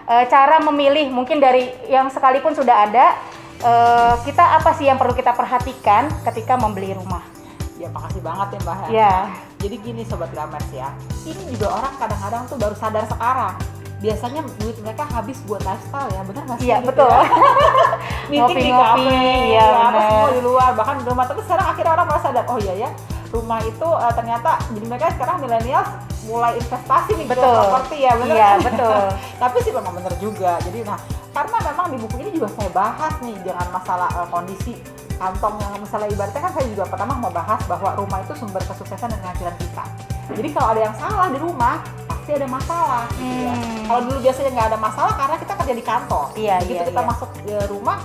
cara memilih mungkin dari yang sekalipun sudah ada, kita apa sih yang perlu kita perhatikan ketika membeli rumah? Ya makasih banget ya Mbak. Ya. Jadi gini Sobat Glamers ya, ini juga orang kadang-kadang tuh baru sadar sekarang. Biasanya duit mereka habis buat lifestyle ya, benar nggak sih? Iya, gitu betul. Ya? Meeting di Ngopi-ngopi, kafe, ya, apa benar. semua di luar, bahkan di rumah. Tapi sekarang akhirnya orang merasa sadar, oh iya ya, rumah itu ternyata, jadi mereka sekarang milenial mulai investasi nih ke properti ya, benar Iya, kan? betul. Tapi sih memang benar juga. Jadi nah, karena memang di buku ini juga saya bahas nih dengan masalah kondisi kantong yang misalnya ibaratnya kan saya juga pertama mau bahas bahwa rumah itu sumber kesuksesan dan kehancuran kita. Jadi kalau ada yang salah di rumah pasti ada masalah. Gitu ya. Kalau dulu biasanya nggak ada masalah karena kita kerja di kantor. Iya, begitu iya, kita iya. masuk ke rumah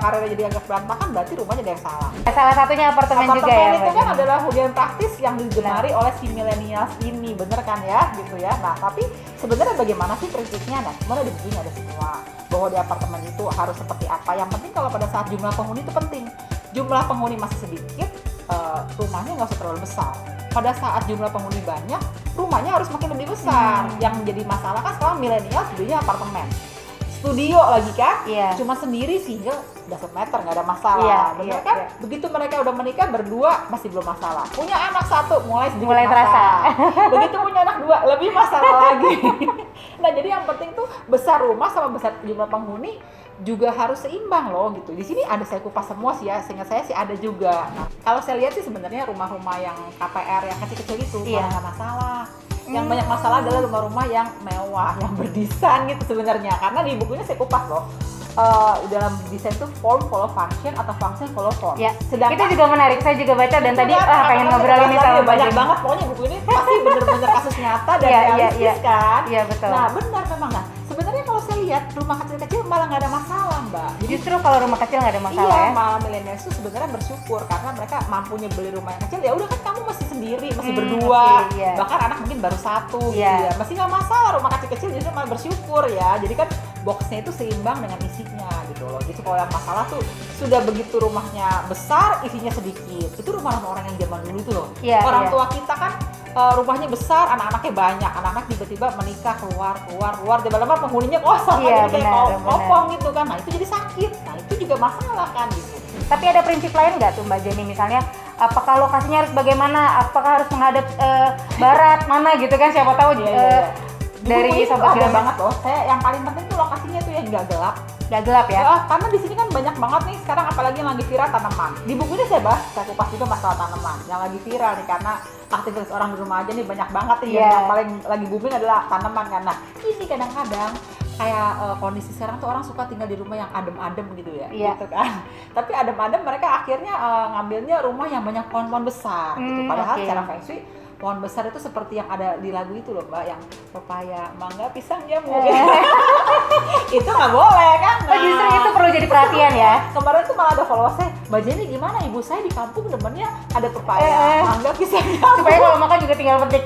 karirnya jadi agak berantakan, berarti rumahnya ada yang salah. Salah satunya apartemen juga ya. Apartemen itu Mbak kan Jenny? adalah hunian praktis yang digemari oleh si milenials ini, bener kan ya, gitu ya. Nah, tapi sebenarnya bagaimana sih prinsipnya? Nah, sebenarnya di buku ini ada semua. Bahwa di apartemen itu harus seperti apa. Yang penting kalau pada saat jumlah penghuni itu penting. Jumlah penghuni masih sedikit, rumahnya nggak usah terlalu besar. Pada saat jumlah penghuni banyak, rumahnya harus makin lebih besar. Yang menjadi masalah kan sekarang milenial belinya apartemen. Studio lagi kan, cuma sendiri single udah 1 meter nggak ada masalah, bener kan? Begitu mereka udah menikah berdua masih belum masalah. Punya anak 1 mulai sedikit terasa. Begitu punya anak 2 lebih masalah lagi. Nah jadi yang penting tuh besar rumah sama besar jumlah penghuni juga harus seimbang loh gitu. Di sini ada saya kupas semua sih ya, sehingga saya sih ada juga. Nah, kalau saya lihat sih sebenarnya rumah-rumah yang KPR yang kecil-kecil itu malah nggak masalah. Yang banyak masalah adalah rumah-rumah yang mewah, yang berdesain gitu sebenarnya. Karena di bukunya saya kupas loh. Dalam desain itu form follow function atau function follow form. Ya, sedangkan itu juga menarik. Saya juga baca dan tadi pengen ngobrol ini sama banyak banget. Pokoknya buku ini pasti bener-bener kasus nyata dan realistis kan. Iya betul. Nah benar memang. Nah sebenarnya kalau saya lihat rumah kecil-kecil malah nggak ada masalah Mbak. Jadi, justru kalau rumah kecil nggak ada masalah iya, ya. malah milenial itu sebenarnya bersyukur karena mereka mampunya beli rumah yang kecil. Ya udah kan kamu masih sendiri, masih berdua, bahkan anak mungkin baru 1 gitu ya. Masih nggak masalah rumah kecil-kecil, justru malah bersyukur ya. Jadi kan boxnya itu seimbang dengan isinya gitu loh. Jadi kalau yang masalah tuh sudah begitu rumahnya besar, isinya sedikit. Itu rumah-rumah orang yang zaman dulu itu loh. Orang tua kita kan rumahnya besar, anak-anaknya banyak, anak-anak tiba-tiba menikah keluar, lama-lama penghuninya kosong kan, jadi kayak kopong gitu kan. Nah itu jadi sakit. Nah itu juga masalah kan gitu. Tapi ada prinsip lain nggak tuh Mbak Jenny, misalnya apakah lokasinya harus bagaimana, apakah harus menghadap barat mana gitu kan, siapa tahu dari sobat Glamers banget loh. Saya yang paling penting tuh lokasinya tuh yang nggak gelap. Nggak gelap ya? Karena di sini kan banyak banget nih sekarang, apalagi yang lagi viral tanaman. Di buku ini saya bahas, saya kupas juga masalah tanaman yang lagi viral nih, karena aktivitas orang di rumah aja nih banyak banget nih yang paling lagi booming adalah tanaman kan. Nah ini kadang-kadang kayak kondisi sekarang tuh orang suka tinggal di rumah yang adem-adem gitu ya, gitu kan. Tapi adem-adem mereka akhirnya ngambilnya rumah yang banyak pohon-pohon besar gitu. Padahal secara feng shui pohon besar itu seperti yang ada di lagu itu loh Mbak, yang pepaya, mangga, pisang, jambu. Itu nggak boleh kan? Nah, justru itu perlu jadi perhatian ya. Kemarin tuh malah ada followersnya, Mbak Jenny gimana, ibu saya di kampung demennya ada pepaya, mangga, pisang, jambu. Supaya kalau makan juga tinggal petik.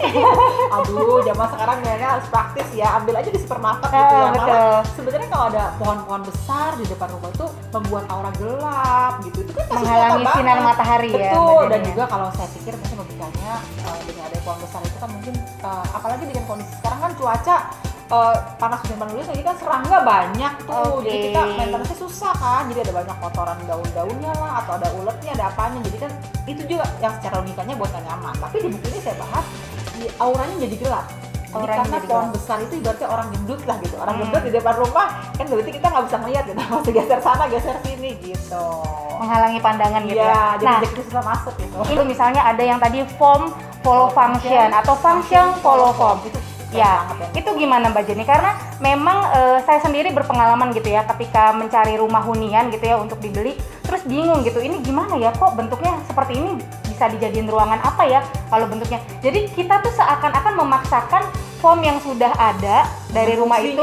Aduh, zaman sekarang kayaknya harus praktis ya, ambil aja di supermarket gitu ya. Malah sebenarnya kalau ada pohon-pohon besar di depan rumah itu membuat aura gelap gitu. Itu kan menghalangi sinar matahari ya. Betul, dan juga kalau saya pikir mungkin logikanya dengan ada pohon besar itu kan mungkin apalagi dengan kondisi sekarang kan cuaca panas dan menulis lagi kan, serangga banyak tuh. Jadi kita maintenance susah kan, jadi ada banyak kotoran daun-daunnya lah, atau ada uletnya, ada apanya. Jadi kan itu juga yang secara logikanya buat gak nyaman. Tapi di buku ini saya bahas auranya jadi gelap. Jadi karena pohon besar itu ibaratnya orang gendut lah gitu. Orang gendut di depan rumah kan berarti kita nggak bisa ngeliat gitu, masih geser sana geser sini gitu, menghalangi pandangan gitu ya. Jadi kita susah masuk gitu. Itu misalnya ada yang tadi form follow function atau function follow form. Itu gimana Mbak Jenny? Karena memang saya sendiri berpengalaman gitu ya, ketika mencari rumah hunian gitu ya untuk dibeli, terus bingung gitu, ini gimana ya, kok bentuknya seperti ini, bisa dijadiin ruangan apa ya kalau bentuknya. Jadi kita tuh seakan-akan memaksakan form yang sudah ada dari rumah itu.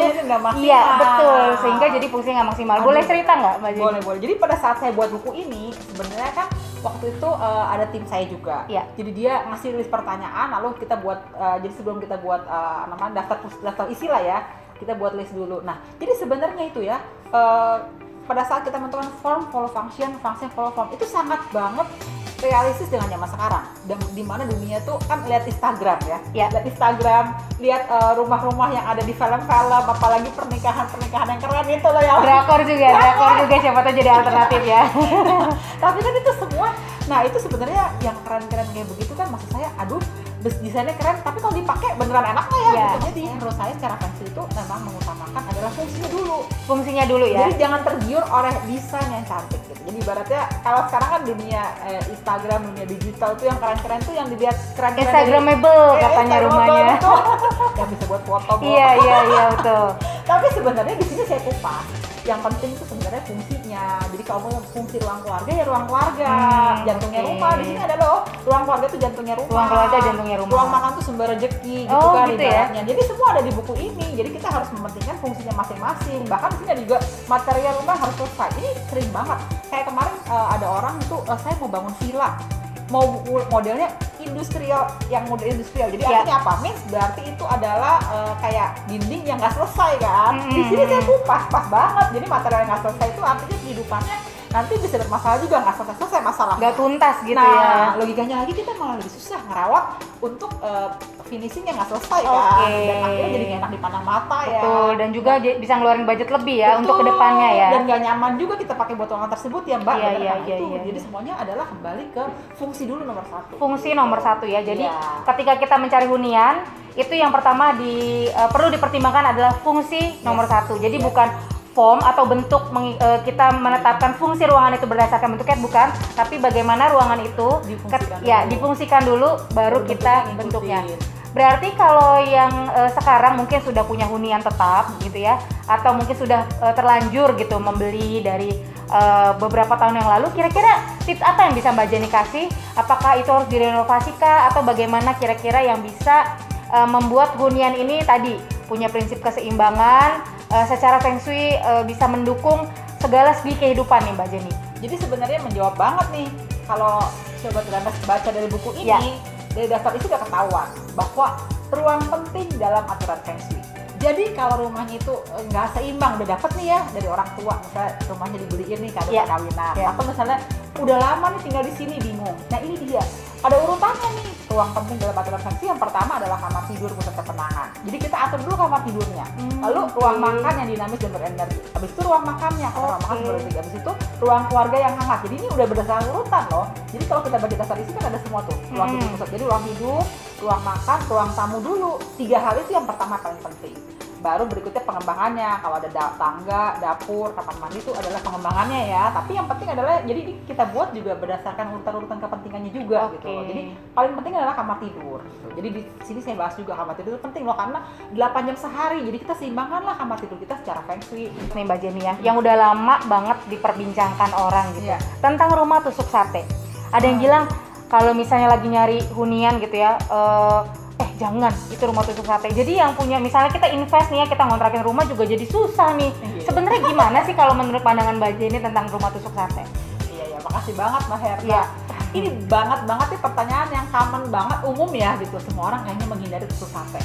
Iya betul, sehingga jadi fungsinya nggak maksimal. Boleh cerita nggak Mbak Jenny? Boleh. Jadi pada saat saya buat buku ini sebenarnya kan waktu itu ada tim saya juga. Jadi dia ngasih list pertanyaan, lalu kita buat jadi sebelum kita buat daftar isi lah ya, kita buat list dulu. Nah jadi sebenarnya itu ya pada saat kita menentukan form follow function, function follow form itu sangat banget realistis dengan zaman sekarang. Dan di mana dunia tuh kan lihat Instagram ya, lihat Instagram, lihat rumah-rumah yang ada di film-film, apalagi pernikahan-pernikahan yang keren itu loh ya. Drakor juga siapa tahu jadi alternatif ya. Tapi kan itu semua, nah itu sebenarnya yang keren-keren kayak begitu kan maksud saya, aduh desainnya keren, tapi kalau dipakai beneran enak nggak ya? Gitu. Jadi menurut saya cara fancy itu memang mengutamakan adalah fungsinya dulu ya. Jadi jangan tergiur oleh desain yang cantik gitu. Jadi ibaratnya kalau sekarang kan dunia Instagram, dunia digital tuh yang keren-keren tuh yang dilihat keren-keren. Instagramable katanya rumahnya. Yang bisa buat foto. Iya betul. Tapi sebenarnya di sini saya kupas. Yang penting itu sebenarnya fungsinya. Jadi kalau mau fungsi ruang keluarga ya ruang keluarga, jantungnya rumah. Di sini ada loh, ruang keluarga itu jantungnya rumah. Ruang keluarga jantungnya rumah. Ruang makan tuh sumber rezeki gitu kan ibaratnya. Jadi semua ada di buku ini. Jadi kita harus mementingkan fungsinya masing-masing. Bahkan di sini ada juga material rumah harus selesai. Ini sering banget. Kayak kemarin ada orang itu saya mau bangun villa. Mau modelnya industrial, yang model industrial. Jadi artinya apa? Means berarti itu adalah kayak dinding yang nggak selesai kan. Di sini saya kupas pas banget. Jadi material yang nggak selesai itu artinya kehidupannya nanti bisa bermasalah juga, nggak selesai masalah. Nggak tuntas gitu ya. Logikanya lagi kita malah lebih susah ngerawat untuk finishing yang nggak selesai kan. Dan akhirnya jadi nggak enak dipandang mata ya. Betul, dan juga bisa ngeluarin budget lebih ya untuk kedepannya ya. Dan nggak nyaman juga kita pakai botongan tersebut ya Mbak. Jadi semuanya adalah kembali ke fungsi dulu nomor satu. Fungsi nomor satu ya. Jadi ketika kita mencari hunian, itu yang pertama perlu dipertimbangkan adalah fungsi nomor satu. Jadi bukan form atau bentuk kita menetapkan fungsi ruangan itu berdasarkan bentuknya, bukan, tapi bagaimana ruangan itu difungsikan dulu baru kita bentuknya. Berarti kalau yang sekarang mungkin sudah punya hunian tetap gitu ya, atau mungkin sudah terlanjur gitu membeli dari beberapa tahun yang lalu, kira-kira tips apa yang bisa Mbak Jenny kasih? Apakah itu harus direnovasi kah, atau bagaimana kira-kira yang bisa membuat hunian ini tadi punya prinsip keseimbangan, secara feng shui bisa mendukung segala segi kehidupan nih Mbak Jenny? Jadi sebenarnya menjawab banget nih kalau Sobat Grames baca dari buku ini, dari daftar isi udah ketahuan bahwa ruang penting dalam aturan feng shui. Jadi kalau rumahnya itu nggak seimbang, udah dapet nih ya dari orang tua, misalnya rumahnya dibeliin nih kado perkawinan, atau misalnya udah lama nih tinggal di sini bingung. Nah ini dia, ada urutannya nih. Ruang penting dalam aturan feng shui yang pertama adalah kamar tidur pusat ketenangan. Jadi kita atur dulu kamar tidurnya. Lalu ruang makan yang dinamis dan berenergi. Habis itu ruang makannya, ruang makan berenergi. Habis itu ruang keluarga yang hangat. Jadi ini udah berdasarkan urutan loh. Jadi kalau kita baca dasar isi kan ada semua tuh. Ruang tidur pusat. Jadi ruang tidur, ruang makan, ruang tamu dulu. 3 hal itu yang pertama paling penting. Baru berikutnya pengembangannya, kalau ada tangga, dapur, kamar mandi itu adalah pengembangannya ya. Tapi yang penting adalah, jadi kita buat juga berdasarkan urutan-urutan kepentingannya juga gitu loh. Jadi paling penting adalah kamar tidur gitu. Jadi di sini saya bahas juga kamar tidur itu penting loh, karena 8 jam sehari. Jadi kita seimbangkanlah kamar tidur kita secara feng shui. Nih Mbak Jenny ya, yang udah lama banget diperbincangkan orang gitu tentang rumah tusuk sate. Ada yang bilang kalau misalnya lagi nyari hunian gitu ya, jangan, itu rumah tusuk sate. Jadi yang punya, misalnya kita invest nih ya, kita ngontrakin rumah juga jadi susah nih. Sebenarnya gimana sih kalau menurut pandangan Mbak Jenny tentang rumah tusuk sate? Iya, makasih banget Mbak Herta. Ini banget nih pertanyaan yang common banget, umum ya gitu. Semua orang kayaknya menghindari tusuk sate.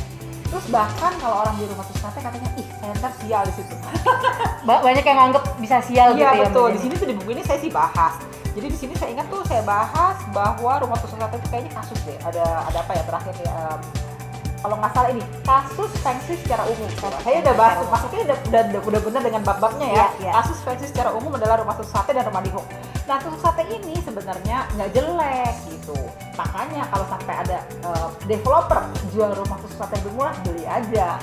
Terus bahkan kalau orang di rumah tusuk sate katanya, saya ntar sial di situ. Banyak yang nganggep bisa sial gitu ya. Iya betul, di sini tuh di buku ini saya sih bahas. Jadi di sini saya ingat tuh saya bahas bahwa rumah tusuk sate itu kayaknya kasus deh. Ada apa ya terakhir ya? Kalau nggak salah ini kasus feng shui secara umum. Saya udah bahas, maksudnya udah benar dengan bab-babnya ya. Kasus feng shui secara umum adalah rumah tusuk sate dan rumah dihuk. Nah tusuk sate ini sebenarnya nggak jelek gitu. Makanya kalau sampai ada developer jual rumah tusuk sate lebih murah, beli aja.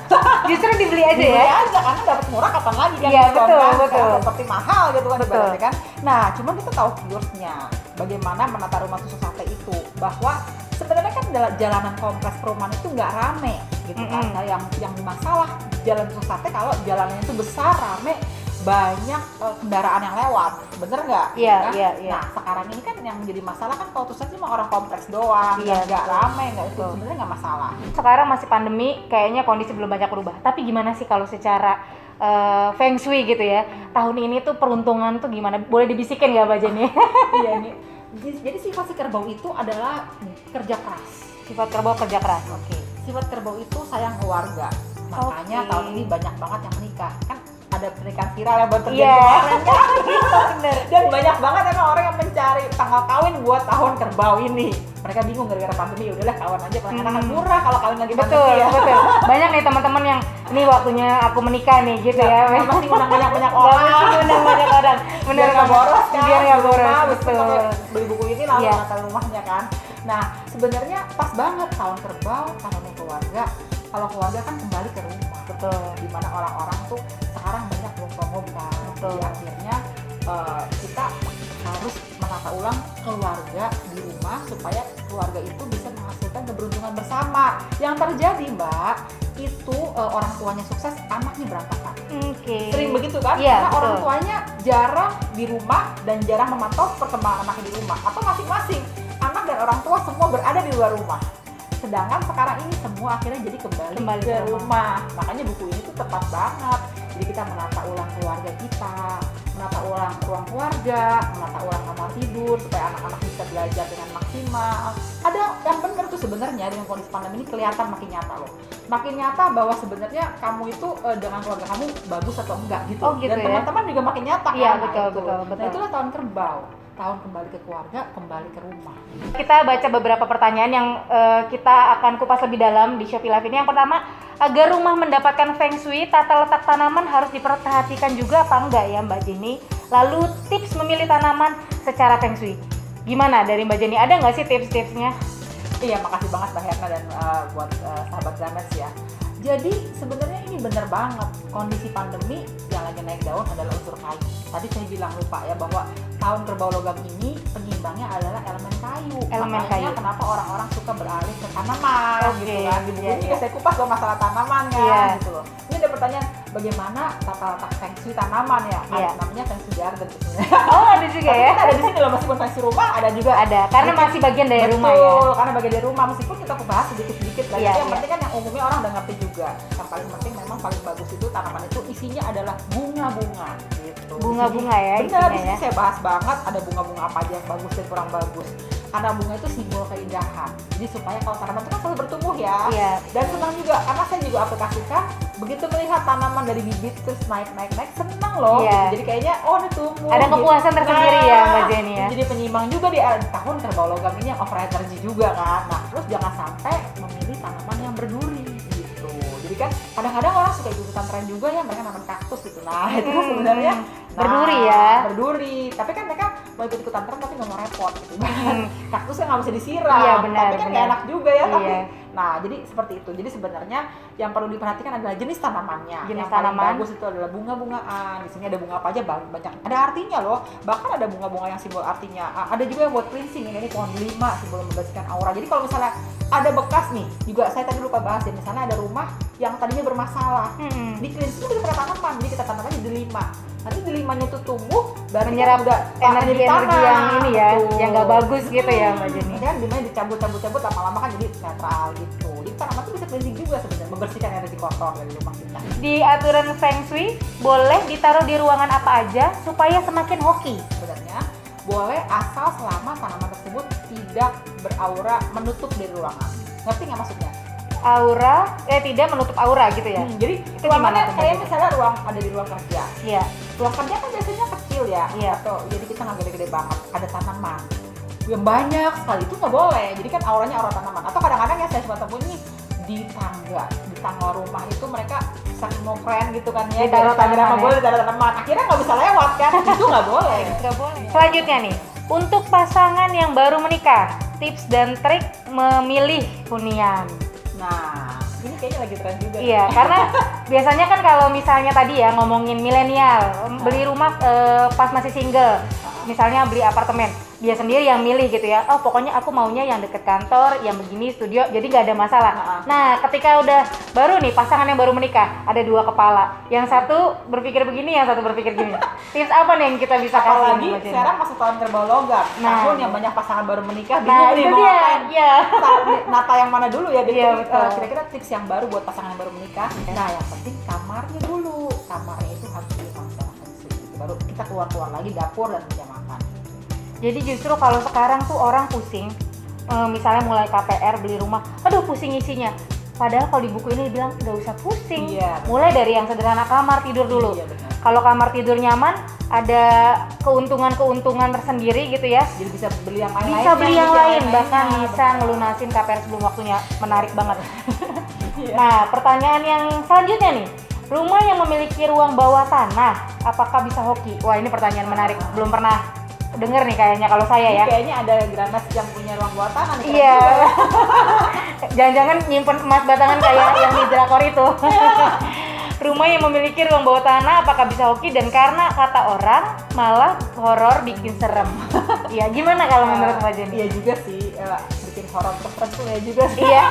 Justru dibeli aja ya? Beli aja, karena dapat murah kapan lagi kan? Iya betul. Seperti mahal gitu kan ibaratnya kan. Nah cuman kita tahu kiosknya bagaimana menata rumah tusuk sate itu, bahwa sebenarnya kan jalanan kompleks perumahan itu nggak rame gitu kan. Nah yang masalah jalan tusuk sate kalau jalanannya itu besar, rame, banyak kendaraan yang lewat, bener nggak? Iya. Nah sekarang ini kan yang jadi masalah kan kalau tusuk sate cuma orang kompleks doang, nggak rame, nggak itu sebenarnya nggak masalah. Sekarang masih pandemi, kayaknya kondisi belum banyak berubah. Tapi gimana sih kalau secara feng shui gitu ya, tahun ini tuh peruntungan tuh gimana? Boleh dibisikin nggak Mbak Jenny? Iya nih. Jadi sifat si kerbau itu adalah kerja keras. Sifat kerbau kerja keras. Sifat kerbau itu sayang keluarga. Makanya tahun ini banyak banget yang menikah. Kan ada pernikahan viral yang baru terjadi Iya. kemarin kan. Bener. Dan banyak banget emang orang yang mencari tanggal kawin buat tahun kerbau ini. Mereka bingung gara-gara pandemi, ya udahlah kawan aja, karena murah kalau kawin lagi Betul, pandemi ya. betul. Banyak nih teman-teman yang ini waktunya aku menikah nih gitu ya. Nggak mesti undang banyak-banyak Nggak orang. mesti undang banyak orang. Bener Biar nggak boros kan. Biar nggak Di boros. rumah, habis itu Betul. beli buku ini lalu Iya. natal rumahnya kan. Nah sebenarnya pas banget tahun kerbau, tahunnya keluarga. Kalau keluarga kan kembali ke rumah. Betul. Dimana orang-orang tuh sekarang banyak work from home kan. Betul. Jadi akhirnya kita harus menata ulang keluarga di rumah supaya keluarga itu bisa menghasilkan keberuntungan bersama. Yang terjadi Mbak, itu orang tuanya sukses, anaknya berantakan. Oke. Sering begitu kan? Iya, Karena orang betul. tuanya jarang di rumah dan jarang memantau perkembangan anaknya di rumah. Atau masing-masing anak dan orang tua semua berada di luar rumah. Sedangkan sekarang ini semua akhirnya jadi kembali ke rumah. Makanya buku ini tuh tepat banget. Jadi kita menata ulang keluarga kita, menata ulang ruang keluarga, menata ulang kamar tidur supaya anak-anak bisa belajar dengan maksimal. Ada yang benar tuh sebenarnya dengan kondisi pandemi ini kelihatan makin nyata loh. Makin nyata bahwa sebenarnya kamu itu dengan keluarga kamu bagus atau enggak gitu. Oh, gitu Dan ya? teman-teman juga makin nyata Iya, kan. betul, Nah, itu. betul. Nah itulah tahun kerbau. Tahun kembali ke keluarga, kembali ke rumah. Kita baca beberapa pertanyaan yang kita akan kupas lebih dalam di Shopee Live ini. Yang pertama, agar rumah mendapatkan feng shui, tata letak tanaman harus diperhatikan juga apa enggak ya Mbak Jenny? Lalu tips memilih tanaman secara feng shui. Gimana dari Mbak Jenny? Ada nggak sih tips-tipsnya? Iya, makasih banget Mbak Herna dan buat sahabat Gramets ya. Jadi sebenarnya ini bener banget, kondisi pandemi yang lagi naik daun adalah unsur kayu. Tadi saya bilang lupa ya bahwa tahun kerbau logam ini penyeimbangnya adalah elemen kayu. Elemen Makanya kayu. kenapa orang-orang suka beralih ke tanaman Oke, gitu kan. Di buku iya, ini iya. juga saya kupas loh masalah tanaman kan Iya. gitu loh. Ini ada pertanyaan, bagaimana tata letak feng shui tanaman ya? Iya. Namanya feng shui garden sebenarnya. Oh, ada juga Tapi ya? kan ada di sini loh, meskipun feng shui rumah ada juga. Ada, karena Mungkin- masih bagian dari rumah ya. Betul, karena bagian dari rumah, meskipun kita bahas sedikit-sedikit lah. Iya, Tapi yang iya. penting kan yang umumnya orang udah ngerti juga. Yang paling penting memang paling bagus itu tanaman itu isinya adalah bunga-bunga gitu. Bunga-bunga ya Benar, isinya di sini ya. saya bahas banget ada bunga-bunga apa aja yang bagus dan kurang bagus. Karena bunga itu simbol keindahan. Jadi supaya kalau tanaman itu kan selalu bertumbuh ya. Iya. Dan senang juga karena saya juga aplikasikan begitu melihat tanaman dari bibit terus naik senang loh. Iya. Jadi kayaknya oh ini tumbuh. Ada kepuasan tersendiri ya, Mbak Nah, Jenny ya. Jadi penyeimbang juga di tahun kerbau logam ini yang over energy juga kan. Nah terus jangan sampai memilih tanaman yang berduri gitu. Jadi kan kadang-kadang orang suka ikutan tren juga ya, mereka nanam kaktus gitu. Nah itu kan sebenarnya berduri ya. Berduri. Tapi kan mereka mau ikut-ikutan tren tapi nggak mau repot gitu. Kaktus kan nggak bisa disiram. Iya, benar, tapi kan benar. nggak enak juga ya. Tapi Iya. nah jadi seperti itu. Jadi sebenarnya yang perlu diperhatikan adalah jenis tanamannya. Jenis yang paling tanaman. bagus itu adalah bunga-bungaan. Di sini ada bunga apa aja banyak. Ada artinya loh. Bahkan ada bunga-bunga yang simbol artinya. Ada juga yang buat cleansing. Ini pohon delima simbol membersihkan aura. Jadi kalau misalnya ada bekas nih, juga saya tadi lupa bahas ya. Misalnya ada rumah yang tadinya bermasalah. Di cleansing itu bisa tanaman. Jadi kita tanam aja delima. Nanti delimanya itu tumbuh berarti Menyerap kan udah energi-energi yang ini ya, Betul. yang nggak bagus gitu ya Mbak Jenny. Dan dimana dicabut lama-lama kan jadi netral gitu. Jadi tanaman itu bisa cleansing juga sebenarnya, membersihkan energi kotor dari rumah kita. Di aturan feng shui boleh ditaruh di ruangan apa aja supaya semakin hoki. Sebenarnya boleh asal selama tanaman tersebut tidak beraura menutup dari ruangan. Ngerti nggak maksudnya? Tidak menutup aura gitu ya. Jadi Itu ruangannya gimana tuh, kayak Mbak? misalnya ada di ruang kerja. Iya. Ruang kerja kan biasanya kecil ya, Iya. atau jadi kita nggak gede-gede banget. Ada tanaman yang banyak sekali itu nggak boleh. Jadi kan auranya aura tanaman. Atau kadang-kadang yang saya cuma temui nih di tangga rumah itu mereka saking mau keren gitu kan ya. Ditaruh Di Instagram tanaman ya. boleh ditaruh tanaman. Akhirnya nggak bisa lewat kan? Itu nggak boleh. Nggak boleh. Selanjutnya nih, untuk pasangan yang baru menikah, tips dan trik memilih hunian. Nah, ini kayaknya lagi tren juga. Iya, karena biasanya kan kalau misalnya tadi ya ngomongin milenial, beli rumah pas masih single, misalnya beli apartemen, dia sendiri yang milih gitu ya. Oh pokoknya aku maunya yang deket kantor, yang begini studio, jadi nggak ada masalah. Nah ketika udah baru nih pasangan yang baru menikah, ada dua kepala, yang satu berpikir begini, yang satu berpikir gini. Tips apa nih yang kita bisa kasih? Apalagi Mbak Jenny? sekarang masuk tahun kerbau logam. Nah. Tahun yang banyak pasangan baru menikah, Nah bingung nih itu mau dia, ngapain. ya. Nata yang mana dulu ya? Jadi Iya, betul. kira-kira tips yang baru buat pasangan yang baru menikah. Nah, yang penting kamarnya dulu. Kamarnya itu harus dilakukan gitu. Baru kita keluar lagi dapur dan meja makan. Jadi justru kalau sekarang tuh orang pusing, misalnya mulai KPR beli rumah, aduh pusing isinya. Padahal kalau di buku ini dibilang nggak usah pusing. Iya, benar. Mulai dari yang sederhana, kamar tidur dulu. Iya, benar. Kalau kamar tidur nyaman, ada keuntungan-keuntungan tersendiri gitu ya. Jadi bisa beli yang lain. Bisa beli yang lain, bahkan bisa ngelunasin KPR sebelum waktunya. Menarik banget. Iya. Nah, pertanyaan yang selanjutnya nih. Rumah yang memiliki ruang bawah tanah, apakah bisa hoki? Wah, ini pertanyaan menarik. Belum pernah denger nih kayaknya kalau saya ya. Kayaknya ada Granas yang punya ruang bawah tanah nih. Iya. Jangan-jangan nyimpen emas batangan kayak yang di drakor itu. Rumah yang memiliki ruang bawah tanah apakah bisa hoki, dan karena kata orang malah horor bikin serem. Iya, gimana kalau menurut Mbak Jenny? Iya juga sih, bikin horor terus tuh ya juga sih. Iya.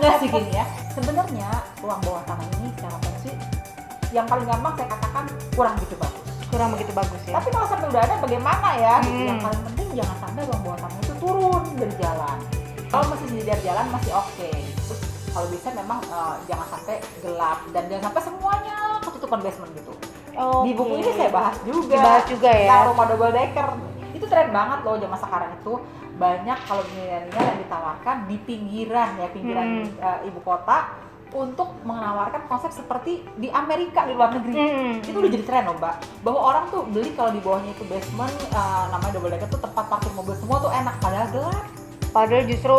Nggak sih gini ya, sebenarnya ruang bawah tanah ini secara fungsi yang paling gampang saya katakan kurang begitu bagus. Kurang begitu bagus ya. Tapi kalau sampai udah ada bagaimana ya? Gitu. Yang paling penting jangan sampai ruang bawah tanah itu turun dari jalan. Kalau masih di dari jalan masih oke. Terus kalau bisa memang jangan sampai gelap dan jangan sampai semuanya ketutupan basement gitu. Di buku ini saya bahas juga. Dibahas juga ya. Nah, rumah double decker itu tren banget loh zaman sekarang itu. Banyak kalau milenial yang ditawarkan di pinggiran ibu kota untuk menawarkan konsep seperti di Amerika, di luar negeri. Itu udah jadi tren loh Mbak, bahwa orang tuh beli kalau di bawahnya itu basement, namanya double decker tuh tempat parkir mobil semua tuh enak, padahal gelap. Padahal justru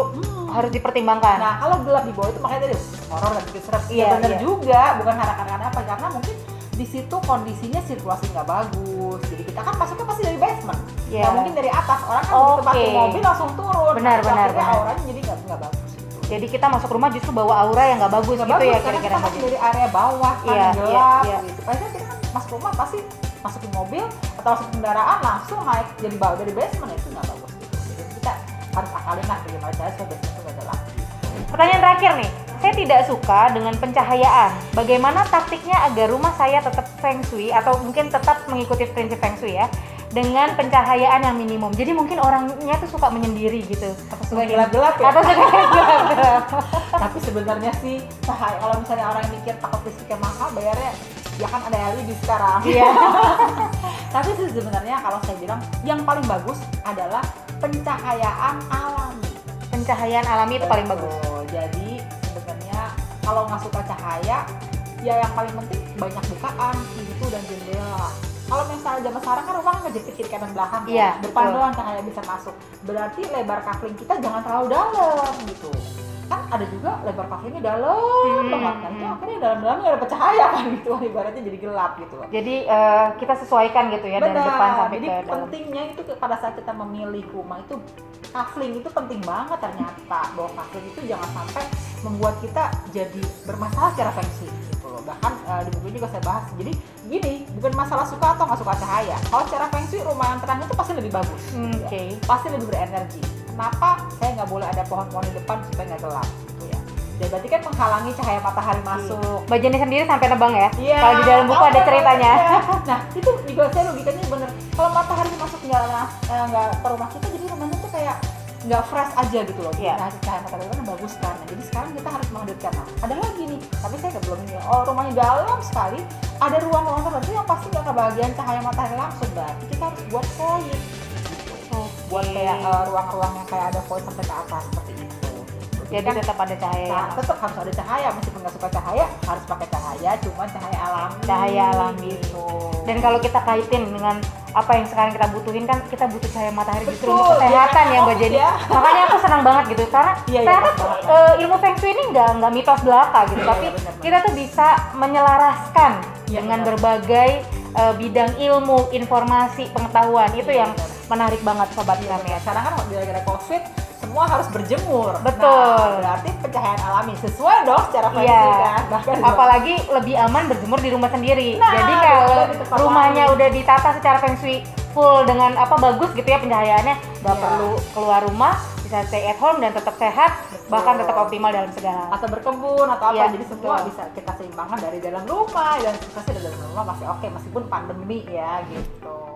harus dipertimbangkan. Nah kalau gelap di bawah itu makanya tadi horor dan bikin serem. Iya, Bener iya. juga, bukan harapan apa, karena mungkin di situ kondisinya sirkulasi nggak bagus, jadi kita kan masuknya pasti dari basement, Iya. nggak mungkin dari atas. Orang kan begitu parkir mobil langsung turun. Benar, Nah, benar, akhirnya benar. auranya jadi nggak bagus. Jadi kita masuk rumah justru bawa aura yang nggak bagus gitu ya kira-kira Mbak Mbak Jenny. dari area bawah kan Iya, gelap iya. gitu. Padahal kita kan masuk rumah pasti masukin mobil atau masuk kendaraan langsung naik jadi bawah dari basement, itu nggak bagus gitu. Jadi kita harus akalin lah bagaimana cara supaya basement itu nggak gelap. Pertanyaan terakhir nih, saya tidak suka dengan pencahayaan. Bagaimana taktiknya agar rumah saya tetap feng shui atau mungkin tetap mengikuti prinsip feng shui ya, dengan pencahayaan yang minimum. Jadi mungkin orangnya tuh suka menyendiri gitu. Atau suka gelap-gelap ya? Atau suka gelap-gelap. Tapi sebenarnya sih cahaya, kalau misalnya orang yang mikir takut listriknya mahal, bayarnya ya kan ada LED sekarang. Iya. Tapi sih sebenarnya kalau saya bilang yang paling bagus adalah pencahayaan alami. Pencahayaan alami itu paling bagus. Jadi sebenarnya kalau nggak suka cahaya, ya yang paling penting banyak bukaan pintu dan jendela. Kalau misalnya zaman sekarang kan rumah ngejepit kiri kanan belakang, Iya, depan betul. doang cahaya bisa masuk. Berarti lebar kafling kita jangan terlalu dalam gitu. Kan ada juga lebar kaflingnya dalam banget, kan itu akhirnya dalam-dalamnya nggak ada cahaya kan gitu, ibaratnya jadi gelap gitu loh. Jadi kita sesuaikan gitu ya dari depan sampai Jadi ke dalam. pentingnya itu pada saat kita memilih rumah itu kafling itu penting banget ternyata, bahwa kafling itu jangan sampai membuat kita jadi bermasalah secara feng shui gitu loh. Bahkan di buku juga saya bahas. Jadi gini, bukan masalah suka atau nggak suka cahaya. Kalau secara feng shui rumah yang terang itu pasti lebih bagus, Oke. pasti lebih berenergi. Kenapa saya nggak boleh ada pohon-pohon di depan supaya nggak gelap gitu ya? Ya berarti kan menghalangi cahaya matahari masuk. Mbak Jenny sendiri sampai nebang ya? Iya. Kalau di dalam buku ada ceritanya. Iya. Nah itu juga saya logikanya bener. Kalau matahari masuk nggak ke rumah kita, jadi rumahnya tuh kayak nggak fresh aja gitu loh. Iya. Nah cahaya matahari kan bagus kan. Nah, jadi sekarang kita harus menghadirkan. Nah, ada lagi nih, tapi saya belum ini. Oh rumahnya dalam sekali. Ada ruang-ruang tertentu yang pasti nggak kebagian cahaya matahari langsung. Berarti kita harus buat void. Buat kayak ruang-ruang yang kayak ada void sampai ke atas seperti itu. Jadi kan, tetap ada cahaya. nah, tetap harus ada cahaya, meskipun nggak suka cahaya harus pakai cahaya, cuma cahaya alami. Cahaya alami. gitu. Dan kalau kita kaitin dengan apa yang sekarang kita butuhin, kan kita butuh cahaya matahari justru Betul, untuk kesehatan ya, ya Mbak Jenny. ya. Makanya aku senang banget gitu karena Iya, ternyata pas banget. ilmu feng shui ini nggak mitos belaka gitu, Iya, tapi iya, benar, kita tuh bisa menyelaraskan Iya, dengan benar. berbagai bidang ilmu, informasi, pengetahuan. Itu Iya, yang benar. menarik banget sobat Iya, kami ya. sekarang kan gara-gara COVID semua harus berjemur. Betul. Nah, berarti pencahayaan alami sesuai dong secara feng Iya. shui kan. Bahkan Apalagi lebih aman berjemur di rumah sendiri. Nah, Jadi kalau daripada di tempat rumahnya lain. udah ditata secara feng shui full dengan bagus gitu ya pencahayaannya, nggak Iya. perlu keluar rumah, bisa stay at home dan tetap sehat, Betul. bahkan tetap optimal dalam segala hal. atau berkebun atau apa, Iya, jadi semua betul. bisa kita seimbangkan dari dalam rumah, dan pasti dari dalam rumah masih oke meskipun pandemi ya gitu.